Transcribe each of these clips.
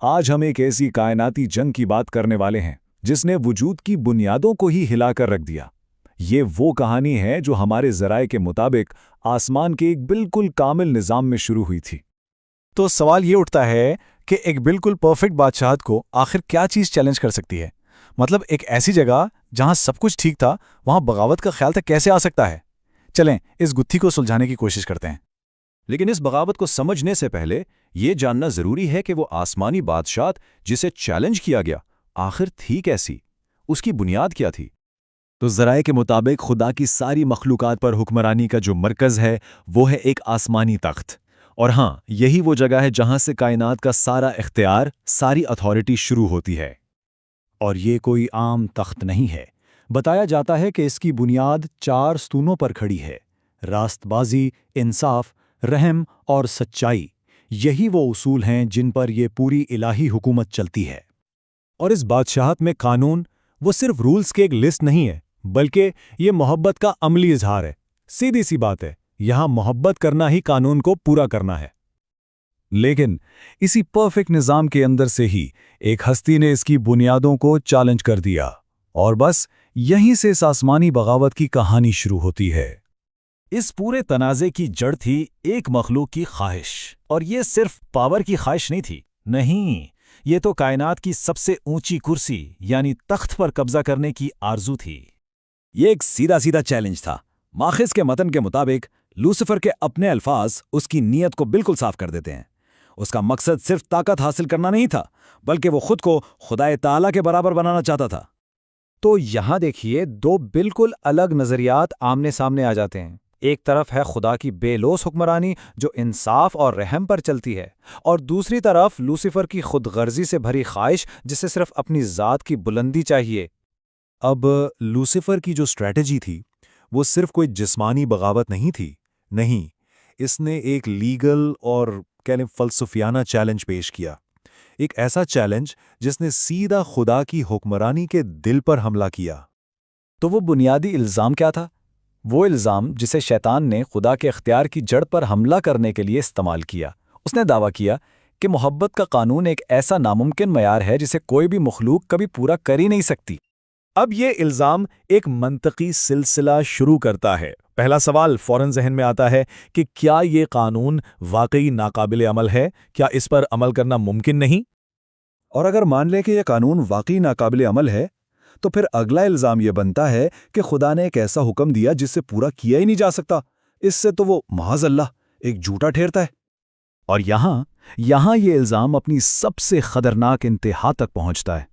آج ہم ایک ایسی کائناتی جنگ کی بات کرنے والے ہیں جس نے وجود کی بنیادوں کو ہی ہلا کر رکھ دیا۔ یہ وہ کہانی ہے جو ہمارے ذرائع کے مطابق آسمان کے ایک بالکل کامل نظام میں شروع ہوئی تھی۔ تو سوال یہ اٹھتا ہے کہ ایک بالکل پرفیکٹ بادشاہت کو آخر کیا چیز چیلنج کر سکتی ہے؟ مطلب ایک ایسی جگہ جہاں سب کچھ ٹھیک تھا، وہاں بغاوت کا خیال تک کیسے آ سکتا ہے؟ چلیں اس گتھی کو سلجھانے کی کوشش کرتے ہیں۔ لیکن اس بغاوت کو سمجھنے سے پہلے یہ جاننا ضروری ہے کہ وہ آسمانی بادشاہت جسے چیلنج کیا گیا آخر تھی کیسی، اس کی بنیاد کیا تھی؟ تو ذرائع کے مطابق خدا کی ساری مخلوقات پر حکمرانی کا جو مرکز ہے وہ ہے ایک آسمانی تخت، اور ہاں یہی وہ جگہ ہے جہاں سے کائنات کا سارا اختیار، ساری اتھارٹی شروع ہوتی ہے۔ اور یہ کوئی عام تخت نہیں ہے۔ بتایا جاتا ہے کہ اس کی بنیاد 4 ستونوں پر کھڑی ہے: راست بازی، انصاف، رحم اور سچائی۔ یہی وہ اصول ہیں جن پر یہ پوری الہی حکومت چلتی ہے۔ اور اس بادشاہت میں قانون وہ صرف رولز کی ایک لسٹ نہیں ہے، بلکہ یہ محبت کا عملی اظہار ہے۔ سیدھی سی بات ہے، یہاں محبت کرنا ہی قانون کو پورا کرنا ہے۔ لیکن اسی پرفیکٹ نظام کے اندر سے ہی ایک ہستی نے اس کی بنیادوں کو چیلنج کر دیا، اور بس یہیں سے اس آسمانی بغاوت کی کہانی شروع ہوتی ہے۔ اس پورے تنازع کی جڑ تھی ایک مخلوق کی خواہش، اور یہ صرف پاور کی خواہش نہیں تھی، نہیں، یہ تو کائنات کی سب سے اونچی کرسی یعنی تخت پر قبضہ کرنے کی آرزو تھی۔ یہ ایک سیدھا چیلنج تھا۔ ماخذ کے متن کے مطابق لوسیفر کے اپنے الفاظ اس کی نیت کو بالکل صاف کر دیتے ہیں۔ اس کا مقصد صرف طاقت حاصل کرنا نہیں تھا، بلکہ وہ خود کو خدائے تعالیٰ کے برابر بنانا چاہتا تھا۔ تو یہاں دیکھیے، 2 بالکل الگ نظریات آمنے سامنے آ جاتے ہیں۔ ایک طرف ہے خدا کی بے لوث حکمرانی جو انصاف اور رحم پر چلتی ہے، اور دوسری طرف لوسیفر کی خود غرضی سے بھری خواہش جسے صرف اپنی ذات کی بلندی چاہیے۔ اب لوسیفر کی جو اسٹریٹجی تھی وہ صرف کوئی جسمانی بغاوت نہیں تھی، نہیں، اس نے ایک لیگل اور فلسفیانہ چیلنج پیش کیا، ایک ایسا چیلنج جس نے سیدھا خدا کی حکمرانی کے دل پر حملہ کیا۔ تو وہ بنیادی الزام کیا تھا؟ وہ الزام جسے شیطان نے خدا کے اختیار کی جڑ پر حملہ کرنے کے لیے استعمال کیا۔ اس نے دعویٰ کیا کہ محبت کا قانون ایک ایسا ناممکن معیار ہے جسے کوئی بھی مخلوق کبھی پورا کر ہی نہیں سکتی۔ اب یہ الزام ایک منطقی سلسلہ شروع کرتا ہے۔ پہلا سوال فوراً ذہن میں آتا ہے کہ کیا یہ قانون واقعی ناقابل عمل ہے؟ کیا اس پر عمل کرنا ممکن نہیں؟ اور اگر مان لیں کہ یہ قانون واقعی ناقابل عمل ہے، تو پھر اگلا الزام یہ بنتا ہے کہ خدا نے ایک ایسا حکم دیا جس سے پورا کیا ہی نہیں جا سکتا۔ اس سے تو وہ معاذ اللہ ایک جھوٹا ٹھہرتا ہے۔ اور یہاں یہ الزام اپنی سب سے خطرناک انتہا تک پہنچتا ہے۔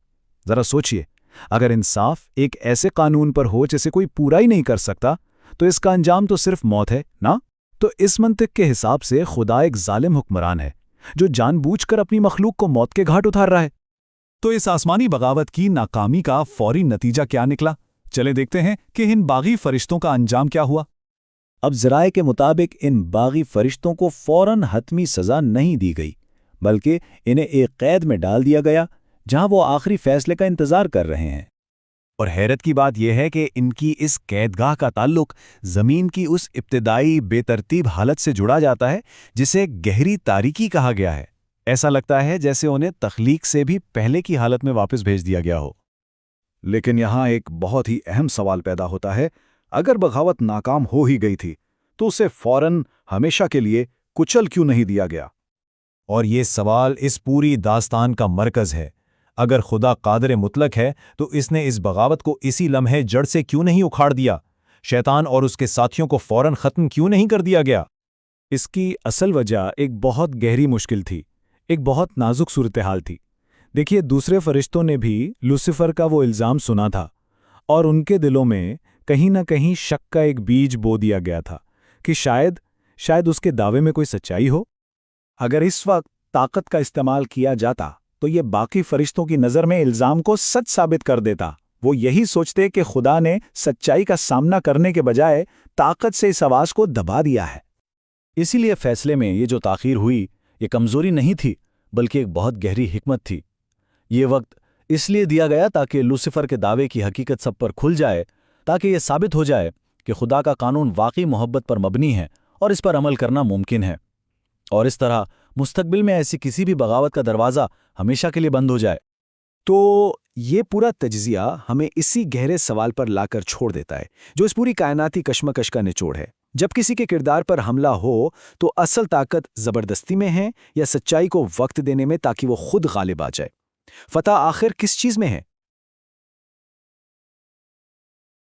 ذرا سوچئے، اگر انصاف ایک ایسے قانون پر ہو جسے کوئی پورا ہی نہیں کر سکتا، تو اس کا انجام تو صرف موت ہے نا؟ تو اس منطق کے حساب سے خدا ایک ظالم حکمران ہے جو جان بوجھ کر اپنی مخلوق کو موت کے گھاٹ اتار رہا ہے۔ تو اس آسمانی بغاوت کی ناکامی کا فوری نتیجہ کیا نکلا؟ چلے دیکھتے ہیں کہ ان باغی فرشتوں کا انجام کیا ہوا۔ اب ذرائع کے مطابق ان باغی فرشتوں کو فوراً حتمی سزا نہیں دی گئی، بلکہ انہیں ایک قید میں ڈال دیا گیا جہاں وہ آخری فیصلے کا انتظار کر رہے ہیں۔ اور حیرت کی بات یہ ہے کہ ان کی اس قید گاہ کا تعلق زمین کی اس ابتدائی بے ترتیب حالت سے جڑا جاتا ہے جسے گہری تاریکی کہا گیا ہے۔ ایسا لگتا ہے جیسے انہیں تخلیق سے بھی پہلے کی حالت میں واپس بھیج دیا گیا ہو۔ لیکن یہاں ایک بہت ہی اہم سوال پیدا ہوتا ہے، اگر بغاوت ناکام ہو ہی گئی تھی تو اسے فوراً ہمیشہ کے لیے کچل کیوں نہیں دیا گیا؟ اور یہ سوال اس پوری داستان کا مرکز ہے۔ اگر خدا قادر مطلق ہے تو اس نے اس بغاوت کو اسی لمحے جڑ سے کیوں نہیں اکھاڑ دیا؟ شیطان اور اس کے ساتھیوں کو فوراً ختم کیوں نہیں کر دیا گیا؟ اس کی اصل وجہ ایک بہت گہری مشکل تھی، ایک بہت نازک صورتحال تھی۔ دیکھیے، دوسرے فرشتوں نے بھی لوسیفر کا وہ الزام سنا تھا، اور ان کے دلوں میں کہیں نہ کہیں شک کا ایک بیج بو دیا گیا تھا کہ شاید اس کے دعوے میں کوئی سچائی ہو۔ اگر اس وقت طاقت کا استعمال کیا جاتا تو یہ باقی فرشتوں کی نظر میں الزام کو سچ ثابت کر دیتا۔ وہ یہی سوچتے کہ خدا نے سچائی کا سامنا کرنے کے بجائے طاقت سے اس آواز کو دبا دیا ہے۔ اسی لیے فیصلے میں یہ جو تاخیر ہوئی، یہ کمزوری نہیں تھی، بلکہ ایک بہت گہری حکمت تھی۔ یہ وقت اس لیے دیا گیا تاکہ لوسیفر کے دعوے کی حقیقت سب پر کھل جائے، تاکہ یہ ثابت ہو جائے کہ خدا کا قانون واقعی محبت پر مبنی ہے اور اس پر عمل کرنا ممکن ہے۔ اور اس طرح مستقبل میں ایسی کسی بھی بغاوت کا دروازہ ہمیشہ کے لیے بند ہو جائے۔ تو یہ پورا تجزیہ ہمیں اسی گہرے سوال پر لا کر چھوڑ دیتا ہے جو اس پوری کائناتی کشمکش کا نچوڑ ہے۔ جب کسی کے کردار پر حملہ ہو تو اصل طاقت زبردستی میں ہے یا سچائی کو وقت دینے میں تاکہ وہ خود غالب آ جائے؟ فتح آخر کس چیز میں ہے؟